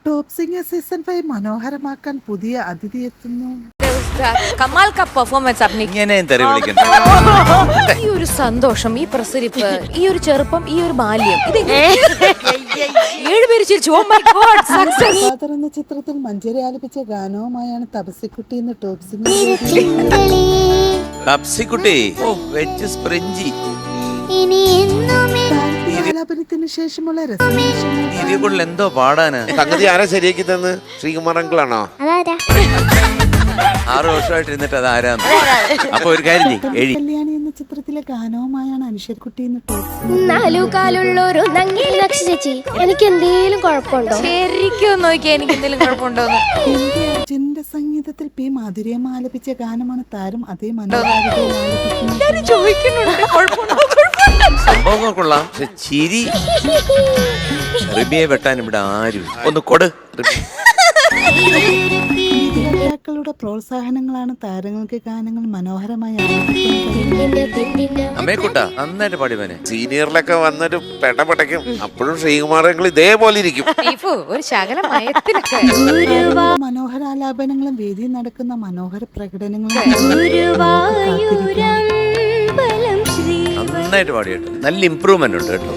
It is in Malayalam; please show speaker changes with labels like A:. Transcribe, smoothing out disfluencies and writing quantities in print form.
A: ടോപ്പ് സിംഗർ സീസൺ 5 മനോഹരമാക്കാൻ പുതിയ അതിഥി എത്തുന്നു.
B: കമാൽ ക പെർഫോമൻസ് ഈ ഒരു സന്തോഷം, ഈ പ്രസരിപ്പ്, ഈ ഒരു ചെറുപ്പം, ഈ ഒരു ബാല്യം,
A: ഫാദർ എന്ന ചിത്രത്തിൽ മഞ്ജരി ആലപിച്ച ഗാനവുമായാണ് തപസിക്കുട്ടി എന്ന ടോപ്പ് സിംഗർ. ആലാപനത്തിന് ശേഷമുള്ള
C: രസനിമിഷങ്ങൾ എന്തോ പാടാന് സംഗതി ആരാ ശരിയാക്കി തന്ന്? ശ്രീകുമാറങ്കിളാണോ? 6 വർഷമായിട്ട് ഇരുന്നിട്ട് അത് ആരാന്ന്. അപ്പൊ ഒരു കാര്യം
A: കല്യാണി എന്ന ചിത്രത്തിലെ ഗാനവുമായാണ് അനുശ്വരക്കുട്ടി എന്ന ടോപ്പ്
D: എനിക്ക് എന്തെങ്കിലും കുഴപ്പമുണ്ടോ?
B: ശരിക്കും നോക്കിയാ എനിക്ക് എന്തെങ്കിലും കുഴപ്പമുണ്ടോ?
A: അർജുന്റെ സംഗീതത്തിൽ പി മാധുര്യമ്മ ആലപിച്ച ഗാനമാണ് താരം അതേ മനോഹാരിതയിൽ
C: സംഭവങ്ങൾ കൊള്ളാം. ചിരി റിബിയെ വെട്ടാൻ ഇവിടെ ആരും ഒന്ന് കൊടു.
A: ളുടെ പ്രോത്സാഹനങ്ങളാണ് താരങ്ങൾക്ക് ഗാനങ്ങൾ മനോഹരമായി
C: അമ്മേക്കുട്ട നന്നായിട്ട് പാടിവനെ. സീനിയറിലൊക്കെ വന്നൊരു പെടപെടയ്ക്കും. അപ്പോഴും ശ്രീകുമാരങ്ങൾ ഇതേപോലെ ഇരിക്കും.
B: ഒരു ശകലം
A: മനോഹരാലാപനങ്ങളും വേദിയിൽ നടക്കുന്ന മനോഹര പ്രകടനങ്ങളും
C: നന്നായിട്ട് പാടി കേട്ടോ. നല്ല ഇമ്പ്രൂവ്മെന്റ് ഉണ്ട് കേട്ടോ.